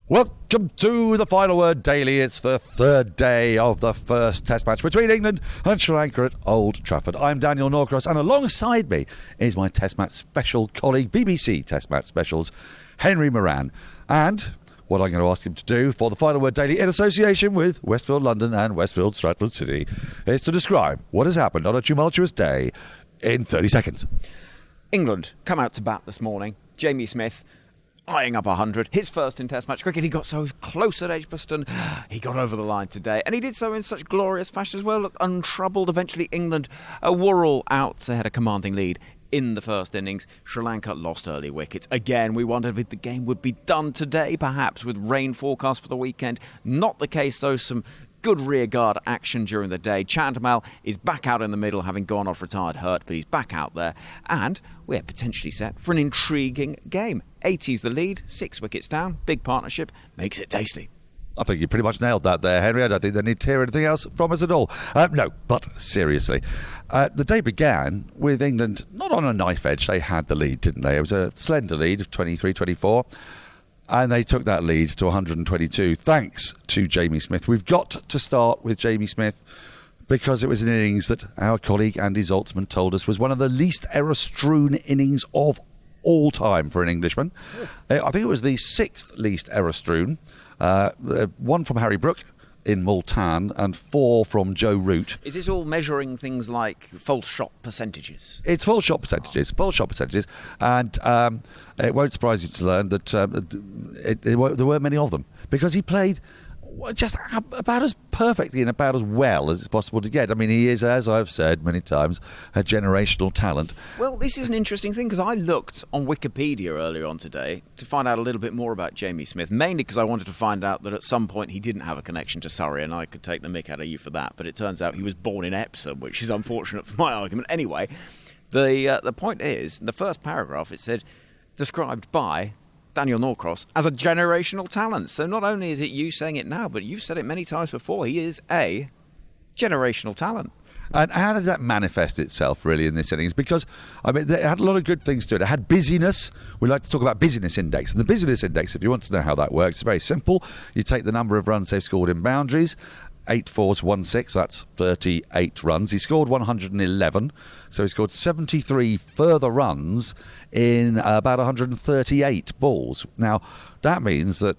Welcome to the Final Word Daily. It's the third day of the first Test match between England and Sri Lanka at Old Trafford. I'm Daniel Norcross, and alongside me is my Test match special colleague, BBC Test match specials, Henry Moeran. And what I'm going to ask him to do for the Final Word Daily, in association with Westfield London and Westfield Stratford City, is to describe what has happened on a tumultuous day in 30 seconds. England come out to bat this morning. Jamie Smith eyeing up 100. His first in Test match cricket. He got so close at Edgbaston. He got over the line today. And he did so in such glorious fashion as well. Looked untroubled. Eventually England were all out. They had a commanding lead in the first innings. Sri Lanka lost early wickets. Again, we wondered if the game would be done today, perhaps with rain forecast for the weekend. Not the case, though. Some good rearguard action during the day. Chandamal is back out in the middle, having gone off retired hurt, but he's back out there. And we're potentially set for an intriguing game. 80's the lead, 6 wickets down, big partnership, makes it tasty. I think you pretty much nailed that there, Henry. I don't think they need to hear anything else from us at all. No, but seriously, the day began with England not on a knife edge. They had the lead, didn't they? It was a slender lead of 23-24. And they took that lead to 122, thanks to Jamie Smith. We've got to start with Jamie Smith because it was an innings that our colleague Andy Zaltzman told us was one of the least error-strewn innings of all time for an Englishman. I think it was the 6th least error-strewn. 1 from Harry Brook in Multan and 4 from Joe Root. Is this all measuring things like false shot percentages? It's full shot percentages, and it won't surprise you to learn that there weren't many of them, because he played just about as perfectly and about as well as it's possible to get. I mean, he is, as I've said many times, a generational talent. Well, this is an interesting thing, because I looked on Wikipedia earlier on today to find out a little bit more about Jamie Smith, mainly because I wanted to find out that at some point he didn't have a connection to Surrey, and I could take the mick out of you for that, but it turns out he was born in Epsom, which is unfortunate for my argument. Anyway, the point is, in the first paragraph it said, described by Daniel Norcross as a generational talent. So not only is it you saying it now, but you've said it many times before. He is a generational talent. And how did that manifest itself, really, in this innings? Because, I mean, it had a lot of good things to it. It had busyness. We like to talk about busyness index. And the busyness index, if you want to know how that works, it's very simple. You take the number of runs they've scored in boundaries. 8 fours, 1 6, that's 38 runs. He scored 111, so he scored 73 further runs in about 138 balls. Now, that means that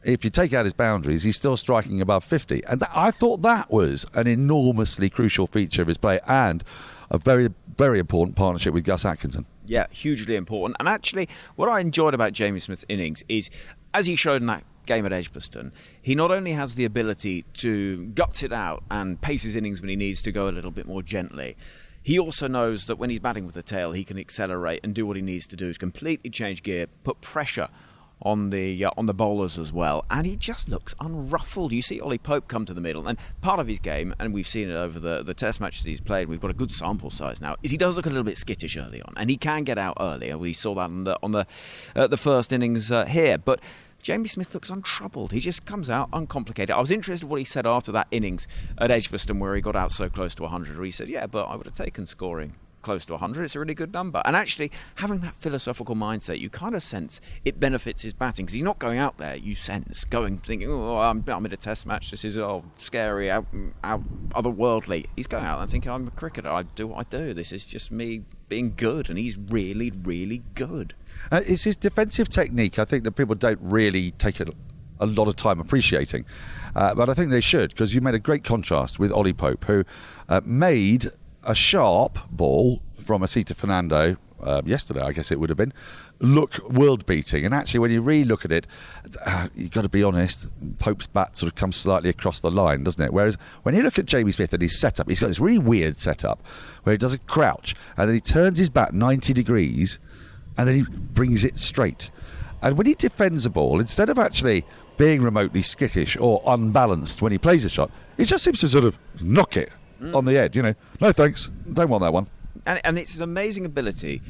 if you take out his boundaries, he's still striking above 50. And I thought that was an enormously crucial feature of his play, and a very, very important partnership with Gus Atkinson. Yeah, hugely important. And actually, what I enjoyed about Jamie Smith's innings is, as he showed in that game at Edgbaston, he not only has the ability to guts it out and pace his innings when he needs to go a little bit more gently, he also knows that when he's batting with the tail, he can accelerate and do what he needs to do, is completely change gear, put pressure on the bowlers as well, and he just looks unruffled. You see Ollie Pope come to the middle, and part of his game, and we've seen it over the Test matches he's played, we've got a good sample size now, is he does look a little bit skittish early on, and he can get out earlier. We saw that on the first innings here, but Jamie Smith looks untroubled. He just comes out uncomplicated. I was interested in what he said after that innings at Edgbaston, where he got out so close to 100, where he said, yeah, but I would have taken scoring close to 100. It's a really good number. And actually, having that philosophical mindset, you kind of sense it benefits his batting, because he's not going out there, you sense, thinking, oh, I'm in a Test match, this is scary, out otherworldly. He's going out and thinking, I'm a cricketer, I do what I do, this is just me being good, and he's really, really good. It's his defensive technique, I think, that people don't really take a lot of time appreciating. But I think they should, because you made a great contrast with Ollie Pope, who made a sharp ball from Asita Fernando yesterday, I guess it would have been, look world-beating. And actually, when you really look at it, you've got to be honest, Pope's bat sort of comes slightly across the line, doesn't it? Whereas when you look at Jamie Smith and his setup, he's got this really weird setup where he does a crouch, and then he turns his bat 90 degrees, and then he brings it straight. And when he defends a ball, instead of actually being remotely skittish or unbalanced when he plays a shot, he just seems to sort of knock it on the head, no thanks, don't want that one. And it's an amazing ability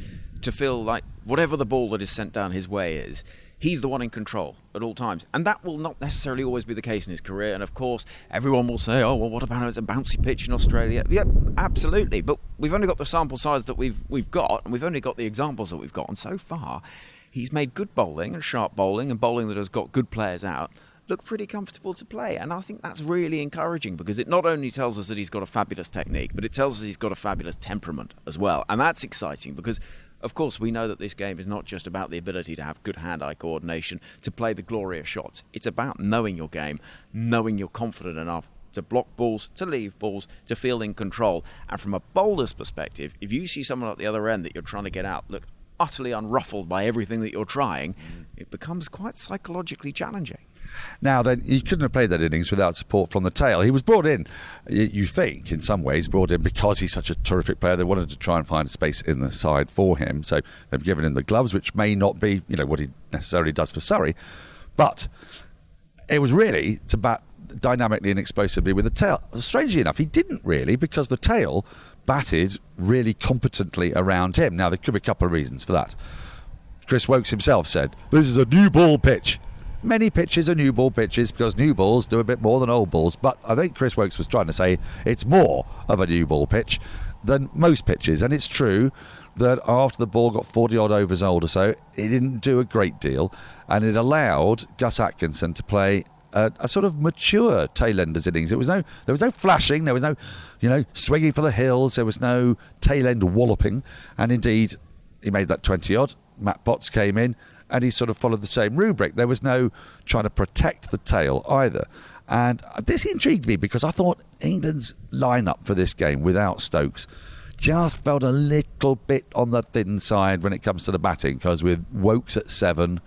to feel like whatever the ball that is sent down his way is, he's the one in control at all times. And that will not necessarily always be the case in his career. And of course, everyone will say, oh, well, what about it's a bouncy pitch in Australia? Yeah, absolutely. But we've only got the sample size that we've got, and we've only got the examples that we've got. And so far, he's made good bowling and sharp bowling and bowling that has got good players out look pretty comfortable to play. And I think that's really encouraging because it not only tells us that he's got a fabulous technique, but it tells us he's got a fabulous temperament as well. And that's exciting because, of course, we know that this game is not just about the ability to have good hand-eye coordination, to play the glorious shots. It's about knowing your game, knowing you're confident enough to block balls, to leave balls, to feel in control. And from a bowler's perspective, if you see someone at the other end that you're trying to get out look utterly unruffled by everything that you're trying, it becomes quite psychologically challenging. Now, then, he couldn't have played that innings without support from the tail. He was brought in, you think, in some ways, brought in because he's such a terrific player. They wanted to try and find space in the side for him. So they've given him the gloves, which may not be, what he necessarily does for Surrey. But it was really to bat dynamically and explosively with the tail. Strangely enough, he didn't really, because the tail batted really competently around him. Now, there could be a couple of reasons for that. Chris Woakes himself said, "This is a new ball pitch." Many pitches are new ball pitches because new balls do a bit more than old balls, but I think Chris Woakes was trying to say it's more of a new ball pitch than most pitches. And it's true that after the ball got 40 odd overs old or so, it didn't do a great deal, and it allowed Gus Atkinson to play a sort of mature tail-enders innings. There was no flashing, there was no swinging for the hills, there was no tail-end walloping, and indeed he made that 20 odd. Matt Potts came in and he sort of followed the same rubric. There was no trying to protect the tail either. And this intrigued me because I thought England's lineup for this game without Stokes just felt a little bit on the thin side when it comes to the batting, because with Woakes at 7,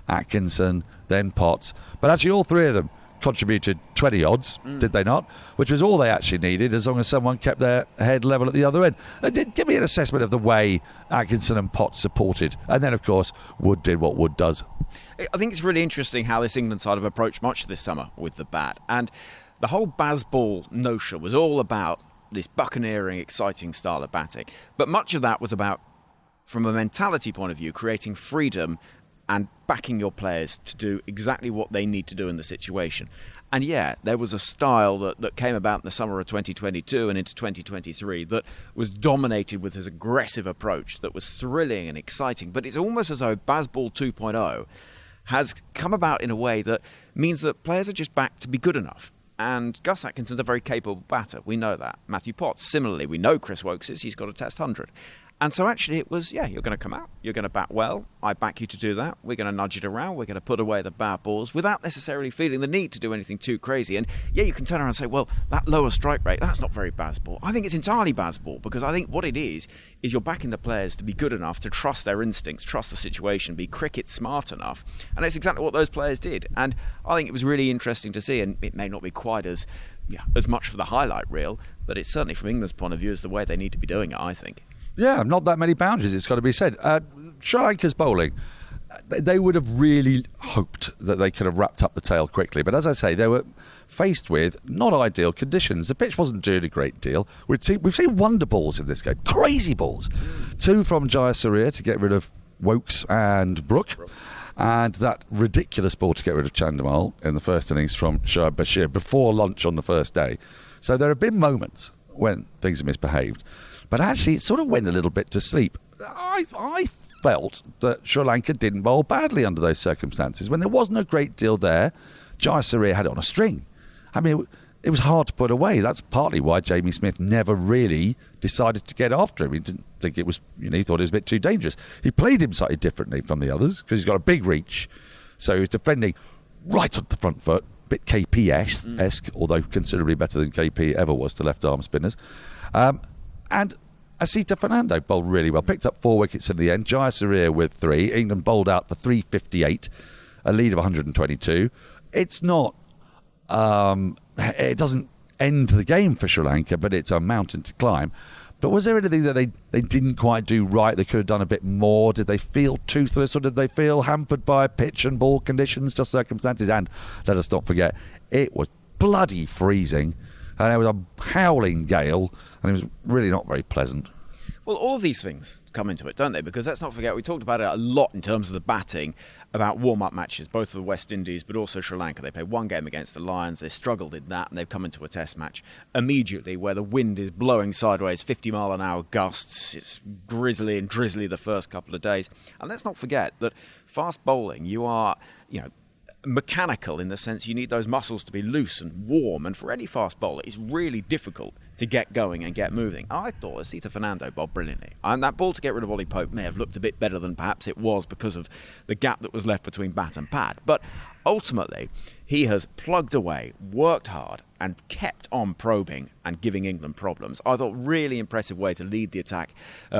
Atkinson, then Potts. But actually all three of them contributed 20 odds, did they not? Which was all they actually needed, as long as someone kept their head level at the other end. Give me an assessment of the way Atkinson and Potts supported. And then, of course, Wood did what Wood does. I think it's really interesting how this England side have approached much this summer with the bat. And the whole Bazball notion was all about this buccaneering, exciting style of batting. But much of that was about, from a mentality point of view, creating freedom and backing your players to do exactly what they need to do in the situation. And yeah, there was a style that came about in the summer of 2022 and into 2023 that was dominated with this aggressive approach that was thrilling and exciting. But it's almost as though Bazball 2.0 has come about in a way that means that players are just back to be good enough. And Gus Atkinson's a very capable batter. We know that. Matthew Potts, similarly, we know Chris Woakes is. He's got a test 100. And so actually it was, you're going to come out, you're going to bat well, I back you to do that, we're going to nudge it around, we're going to put away the bad balls without necessarily feeling the need to do anything too crazy. And you can turn around and say, well, that lower strike rate, that's not very Bazball. I think it's entirely Bazball, because I think what it is you're backing the players to be good enough to trust their instincts, trust the situation, be cricket smart enough. And that's exactly what those players did. And I think it was really interesting to see, and it may not be quite as much for the highlight reel, but it's certainly from England's point of view is the way they need to be doing it, I think. Yeah, not that many boundaries, it's got to be said. Sri Lanka's bowling, they would have really hoped that they could have wrapped up the tail quickly. But as I say, they were faced with not ideal conditions. The pitch wasn't doing a great deal. We've seen wonder balls in this game, crazy balls. 2 from Jayasuriya to get rid of Woakes and Brooke. And that ridiculous ball to get rid of Chandimal in the first innings from Shoaib Bashir before lunch on the first day. So there have been moments when things have misbehaved. But actually, it sort of went a little bit to sleep. I felt that Sri Lanka didn't bowl badly under those circumstances. When there wasn't a great deal there, Jayasuriya had it on a string. I mean, it was hard to put away. That's partly why Jamie Smith never really decided to get after him. He didn't think it was, he thought it was a bit too dangerous. He played him slightly differently from the others because he's got a big reach. So he was defending right on the front foot, a bit KP-esque, although considerably better than KP ever was to left-arm spinners. And Asita Fernando bowled really well, picked up 4 wickets in the end. Jayasuriya with 3. England bowled out for 358, a lead of 122. It's not, it doesn't end the game for Sri Lanka, but it's a mountain to climb. But was there anything that they didn't quite do right? They could have done a bit more. Did they feel toothless, or did they feel hampered by pitch and ball conditions, just circumstances? And let us not forget, it was bloody freezing. And it was a howling gale, and it was really not very pleasant. Well, all of these things come into it, don't they? Because let's not forget, we talked about it a lot in terms of the batting, about warm-up matches, both for the West Indies but also Sri Lanka. They played one game against the Lions, they struggled in that, and they've come into a test match immediately where the wind is blowing sideways, 50-mile-an-hour gusts. It's grizzly and drizzly the first couple of days. And let's not forget that fast bowling, you are, mechanical in the sense you need those muscles to be loose and warm, and for any fast bowler it's really difficult to get going and get moving. I thought Asita Fernando bowled brilliantly, and that ball to get rid of Ollie Pope may have looked a bit better than perhaps it was because of the gap that was left between bat and pad, but ultimately he has plugged away, worked hard and kept on probing and giving England problems. I thought really impressive way to lead the attack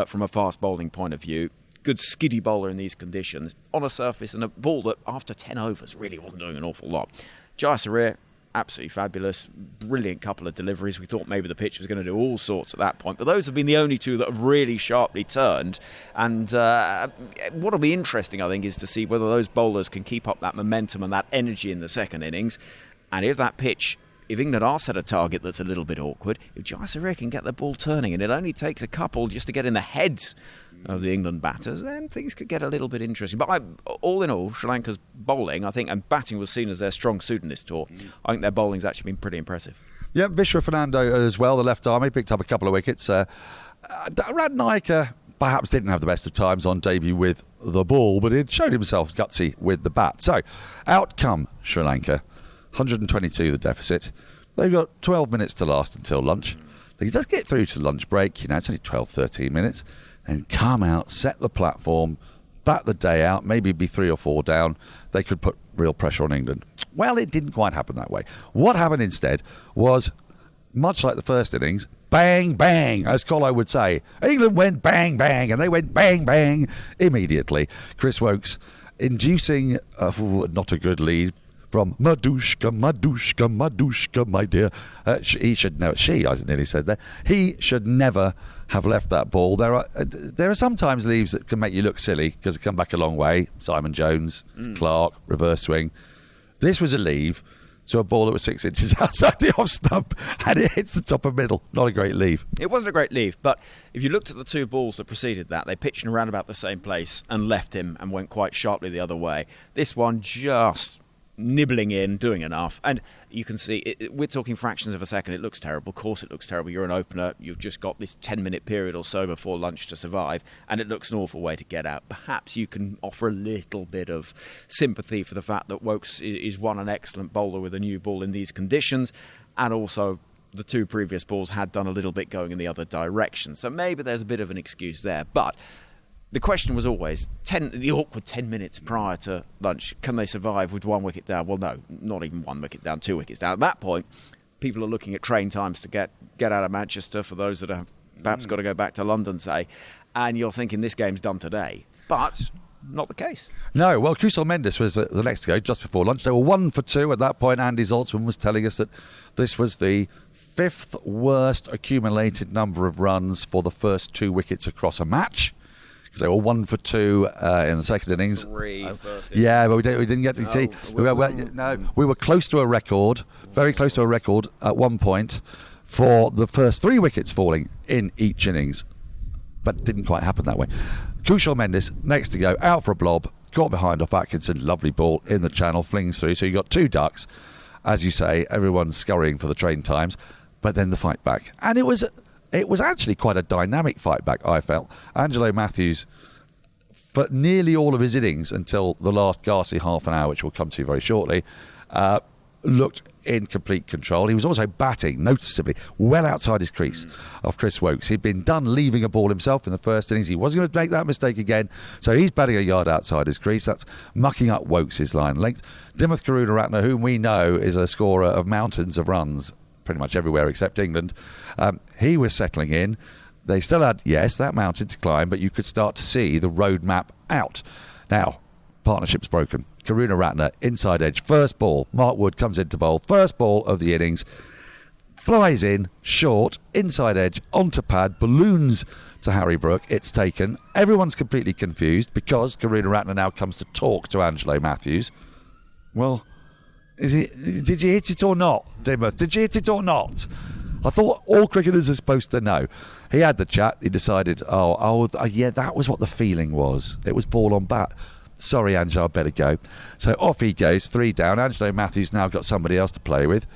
from a fast bowling point of view. Good skiddy bowler in these conditions, on a surface and a ball that after 10 overs really wasn't doing an awful lot. Jaiswaria, absolutely fabulous, brilliant couple of deliveries. We thought maybe the pitch was going to do all sorts at that point, but those have been the only two that have really sharply turned. And what will be interesting, I think, is to see whether those bowlers can keep up that momentum and that energy in the second innings. And if that pitch, if England are set a target that's a little bit awkward, if Jaiswaria can get the ball turning, and it only takes a couple just to get in the heads of the England batters, then things could get a little bit interesting. But all in all, Sri Lanka's bowling, I think, and batting was seen as their strong suit in this tour. I think their bowling's actually been pretty impressive. Yeah, Vishwa Fernando as well, the left arm, he picked up a couple of wickets. Radnaika perhaps didn't have the best of times on debut with the ball, but he showed himself gutsy with the bat. So, out come Sri Lanka, 122 the deficit. They've got 12 minutes to last until lunch. They just get through to lunch break, it's only 12, 13 minutes, and come out, set the platform, bat the day out, maybe be 3 or 4 down. They could put real pressure on England. Well, it didn't quite happen that way. What happened instead was, much like the first innings, bang, bang, as Colo would say. England went bang, bang, and they went bang, bang immediately. Chris Woakes inducing not a good lead from Madushka, Madushka, Madushka, my dear. He should never, I nearly said that. He should never have left that ball. There are sometimes leaves that can make you look silly because they come back a long way. Simon Jones, Clark, reverse swing. This was a leave to a ball that was 6 inches outside the off stump, and it hits the top of middle. Not a great leave. It wasn't a great leave, but if you looked at the two balls that preceded that, they pitched in around about the same place and left him and went quite sharply the other way. This one just nibbling in, doing enough, and you can see we're talking fractions of a second. It looks terrible. Of course it looks terrible. You're an opener, you've just got this 10-minute period or so before lunch to survive, and it looks an awful way to get out. Perhaps you can offer a little bit of sympathy for the fact that Woakes is an excellent bowler with a new ball in these conditions, and also the two previous balls had done a little bit going in the other direction, so maybe there's a bit of an excuse there. But the question was always, the awkward 10 minutes prior to lunch, can they survive with 1 wicket down? Well, no, not even 1 wicket down, 2 wickets down. At that point, people are looking at train times to get out of Manchester for those that have perhaps got to go back to London, say, and you're thinking this game's done today. But not the case. No, well, Kusal Mendes was the next to go just before lunch. They were 1 for 2 at that point. Andy Zoltzman was telling us that this was the 5th worst accumulated number of runs for the first 2 wickets across a match. Because they were 1 for 2 in the second innings. 3 first innings. Yeah, but we didn't get to see. We were close to a record, very close to a record at one point for the first 3 wickets falling in each innings, but it didn't quite happen that way. Kushal Mendes next to go, out for a blob, caught behind off Atkinson, lovely ball in the channel, flings through. So you got 2 ducks, as you say, everyone's scurrying for the train times, but then the fight back, and it was actually quite a dynamic fight back, I felt. Angelo Matthews, for nearly all of his innings until the last ghastly half an hour, which we'll come to very shortly, looked in complete control. He was also batting noticeably well outside his crease of Chris Woakes. He'd been done leaving a ball himself in the first innings. He wasn't going to make that mistake again, so he's batting a yard outside his crease. That's mucking up Woakes' line length. Dimuth Karunaratne, whom we know is a scorer of mountains of runs pretty much everywhere except England, he was settling in. They still had, yes, that mountain to climb, but you could start to see the road map out. Now, partnership's broken. Karunaratne, inside edge, first ball. Mark Wood comes into bowl, first ball of the innings, flies in, short, inside edge, onto pad, balloons to Harry Brook. It's taken. Everyone's completely confused because Karunaratne now comes to talk to Angelo Matthews. Well, did you hit it or not, Dimuth? Did you hit it or not? I thought all cricketers are supposed to know. He had the chat. He decided, yeah, that was what the feeling was. It was ball on bat. Sorry, Angelo, I better go. So off he goes, 3 down. Angelo Matthews now got somebody else to play with,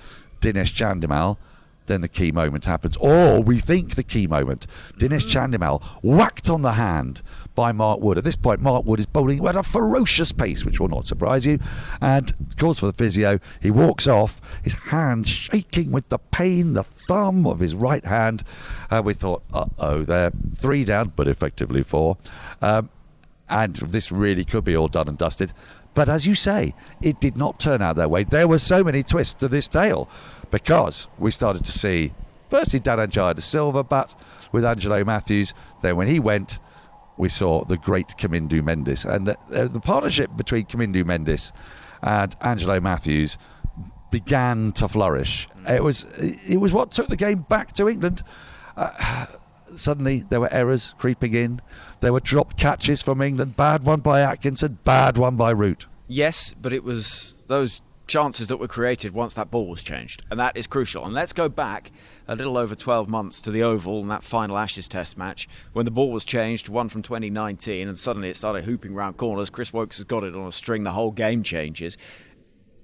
Dinesh Chandimal. Then the key moment happens. Or we think the key moment. Dinesh Chandimal whacked on the hand by Mark Wood. At this point, Mark Wood is bowling at a ferocious pace, which will not surprise you, and calls for the physio. He walks off, his hand shaking with the pain, the thumb of his right hand. We thought, they're 3 down, but effectively 4. And this really could be all done and dusted. But as you say, it did not turn out that way. There were so many twists to this tale, because we started to see, firstly, Dhananjaya de Silva bat with Angelo Matthews. Then when he went, we saw the great Kamindu Mendis. And the partnership between Kamindu Mendis and Angelo Matthews began to flourish. It was what took the game back to England. Suddenly there were errors creeping in. There were dropped catches from England. Bad one by Atkinson, bad one by Root. Yes, but it was those chances that were created once that ball was changed, and that is crucial. And let's go back a little over 12 months to the Oval in that final Ashes Test match when the ball was changed, one from 2019, and suddenly it started hooping round corners. Chris Woakes has got it on a string, the whole game changes.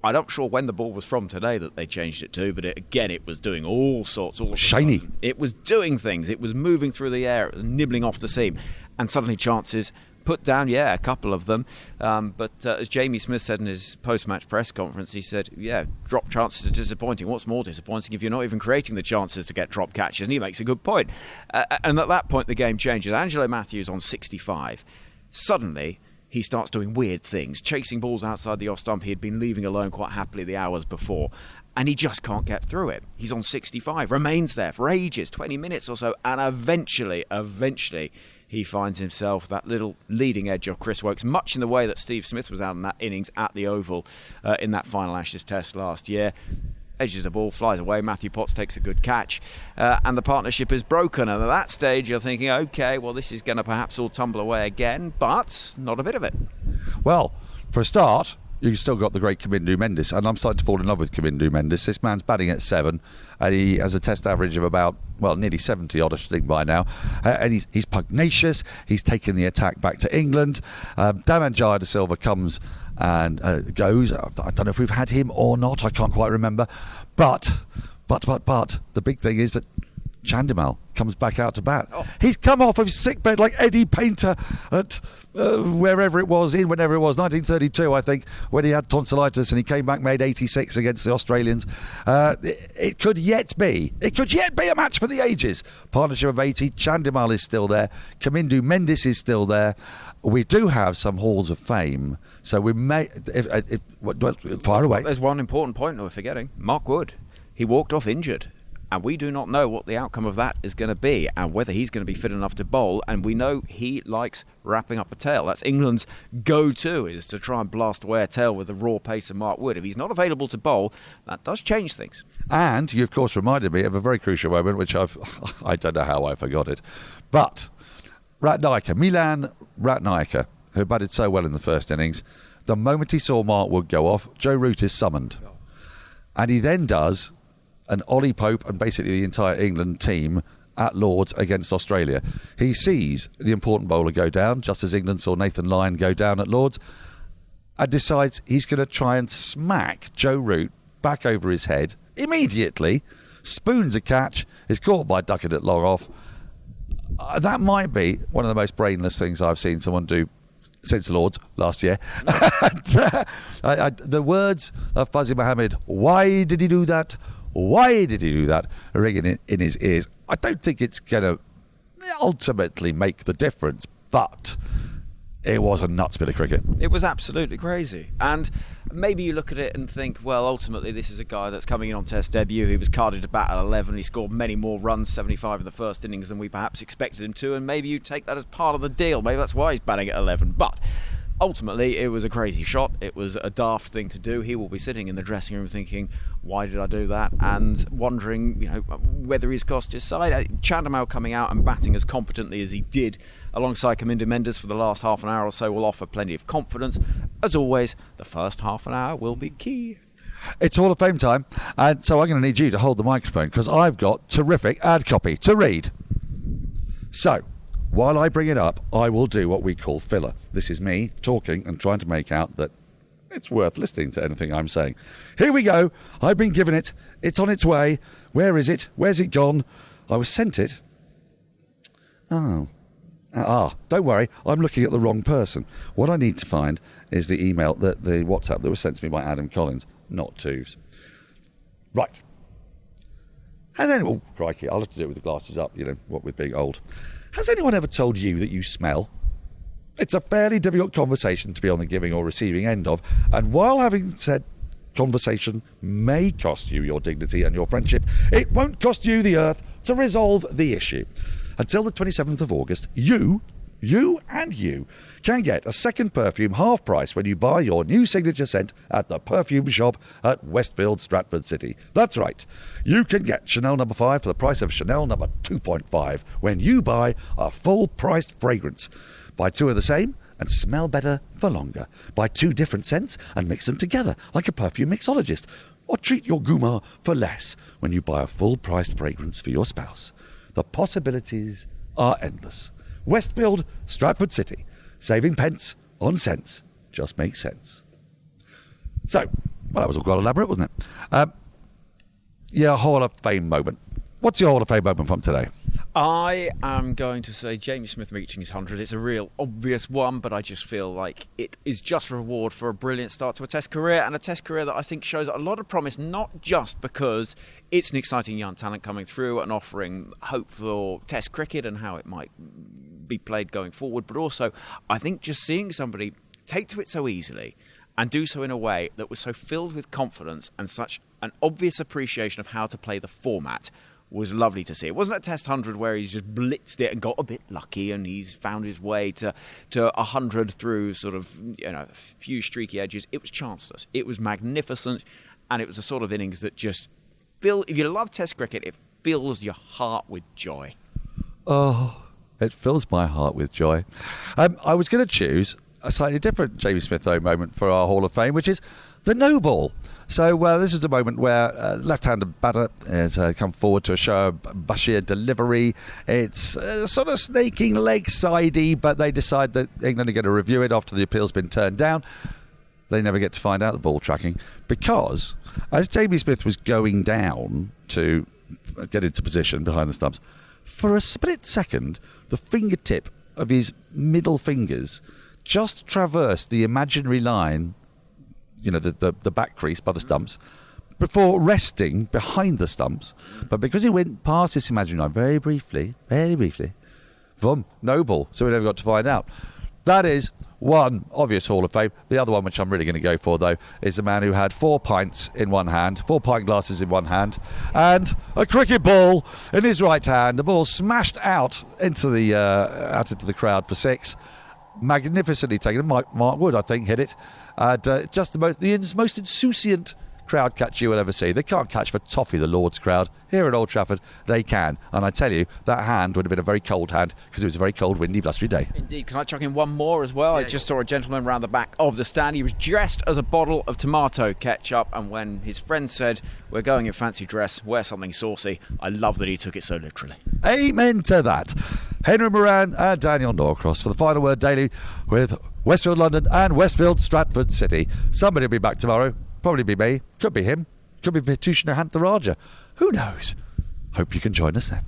I'm not sure when the ball was from today that they changed it to, but it was doing all sorts. Shiny. It was doing things. It was moving through the air, it was nibbling off the seam, and suddenly chances put down, a couple of them. But as Jamie Smith said in his post-match press conference, he said, drop chances are disappointing. What's more disappointing if you're not even creating the chances to get drop catches? And he makes a good point. And at that point, the game changes. Angelo Matthews on 65. Suddenly, he starts doing weird things, chasing balls outside the off stump he had been leaving alone quite happily the hours before. And he just can't get through it. He's on 65, remains there for ages, 20 minutes or so, and eventually, he finds himself that little leading edge of Chris Woakes, much in the way that Steve Smith was out in that innings at the Oval in that final Ashes Test last year. Edges the ball, flies away, Matthew Potts takes a good catch, and the partnership is broken. And at that stage you're thinking, OK, well, this is going to perhaps all tumble away again, but not a bit of it. Well, for a start, you've still got the great Kamindu Mendis, and I'm starting to fall in love with Kamindu Mendis. This man's batting at 7, and he has a test average of about, nearly 70 odd, I should think, by now. And he's pugnacious. He's taken the attack back to England. Dhananjaya de Silva comes and goes. I don't know if we've had him or not. I can't quite remember. But the big thing is that Chandimal comes back out to bat. He's come off of his sickbed like Eddie Painter at whenever it was, 1932, I think, when he had tonsillitis, and he came back, made 86 against the Australians. It could yet be a match for the ages. Partnership of 80. Chandimal is still there. Kamindu Mendis is still there. We do have some halls of fame, so we may fire away. There's one important point we're forgetting. Mark Wood. He walked off injured. And we do not know what the outcome of that is going to be and whether he's going to be fit enough to bowl. And we know he likes wrapping up a tail. That's England's go-to, is to try and blast away a tail with the raw pace of Mark Wood. If he's not available to bowl, that does change things. And you, of course, reminded me of a very crucial moment, which I don't know how I forgot it. But Milan Ratnayaka, who batted so well in the first innings, the moment he saw Mark Wood go off, Joe Root is summoned. And he then does an Ollie Pope and basically the entire England team at Lords against Australia. He sees the important bowler go down, just as England saw Nathan Lyon go down at Lords, and decides he's going to try and smack Joe Root back over his head immediately, spoons a catch, is caught by Duckett at long off. That might be one of the most brainless things I've seen someone do since Lords last year. The words of Fazil Mohammed, why did he do that? Why did he do that? Ringing in his ears. I don't think it's going to ultimately make the difference, but it was a nuts bit of cricket. It was absolutely crazy. And maybe you look at it and think, well, ultimately this is a guy that's coming in on Test debut. He was carded to bat at 11. He scored many more runs, 75 in the first innings, than we perhaps expected him to. And maybe you take that as part of the deal. Maybe that's why he's batting at 11. But ultimately, it was a crazy shot. It was a daft thing to do. He will be sitting in the dressing room thinking, why did I do that? And wondering, whether he's cost his side. Chandimal coming out and batting as competently as he did alongside Kamindu Mendis for the last half an hour or so will offer plenty of confidence. As always, the first half an hour will be key. It's Hall of Fame time, and so I'm going to need you to hold the microphone because I've got terrific ad copy to read. So, while I bring it up, I will do what we call filler. This is me talking and trying to make out that it's worth listening to anything I'm saying. Here we go. I've been given it. It's on its way. Where is it? Where's it gone? I was sent it. Don't worry. I'm looking at the wrong person. What I need to find is the email, the WhatsApp that was sent to me by Adam Collins, not Tooves. Right. Has anyone... Oh, crikey, I'll have to do it with the glasses up, what with being old. Has anyone ever told you that you smell? It's a fairly difficult conversation to be on the giving or receiving end of, and while having said conversation may cost you your dignity and your friendship, it won't cost you the earth to resolve the issue. Until the 27th of August, you can get a second perfume half price when you buy your new signature scent at the perfume shop at Westfield, Stratford City. That's right. You can get Chanel No. 5 for the price of Chanel No. 2.5 when you buy a full-priced fragrance. Buy two of the same and smell better for longer. Buy two different scents and mix them together like a perfume mixologist. Or treat your gourmand for less when you buy a full-priced fragrance for your spouse. The possibilities are endless. Westfield, Stratford City. Saving pence on cents just makes sense. So, that was all quite elaborate, wasn't it? Hall of Fame moment. What's your Hall of Fame moment from today? I am going to say Jamie Smith reaching his 100. It's a real obvious one, but I just feel like it is just a reward for a brilliant start to a Test career, and a Test career that I think shows a lot of promise, not just because it's an exciting young talent coming through and offering hope for Test cricket and how it might be played going forward, but also I think just seeing somebody take to it so easily and do so in a way that was so filled with confidence and such an obvious appreciation of how to play the format was lovely to see. It wasn't a Test 100 where he's just blitzed it and got a bit lucky and he's found his way to 100 through sort of, a few streaky edges. It was chanceless. It was magnificent, and it was a sort of innings that just if you love Test cricket, it fills your heart with joy. Oh, it fills my heart with joy. I was going to choose a slightly different Jamie Smith, though, moment for our Hall of Fame, which is the no ball. So this is a moment where left-handed batter has come forward to a Shoaib Bashir delivery. It's sort of snaking leg-sidey, but they decide that England are going to review it after the appeal's been turned down. They never get to find out the ball tracking because as Jamie Smith was going down to get into position behind the stumps, for a split second, the fingertip of his middle fingers just traversed the imaginary line, the back crease by the stumps, before resting behind the stumps. But because he went past this imaginary line very briefly, boom, no ball. So we never got to find out. That is one obvious Hall of Fame. The other one, which I'm really going to go for, though, is the man who had 4 pints in one hand, 4 pint glasses in one hand, and a cricket ball in his right hand. The ball smashed out into the crowd for 6. Magnificently taken. Mark Wood, I think, hit it. Just the most insouciant crowd catch you will ever see. They can't catch for toffee, the Lord's crowd. Here at Old Trafford, they can. And I tell you, that hand would have been a very cold hand because it was a very cold, windy, blustery day. Indeed. Can I chuck in one more as well? I just saw a gentleman round the back of the stand. He was dressed as a bottle of tomato ketchup, and when his friend said, "We're going in fancy dress, wear something saucy," I love that he took it so literally. Amen to that. Henry Moeran and Daniel Norcross for the Final Word Daily with Westfield London and Westfield Stratford City. Somebody will be back tomorrow. Probably be me. Could be him. Could be Vitushna Hantaraja. Who knows? Hope you can join us then.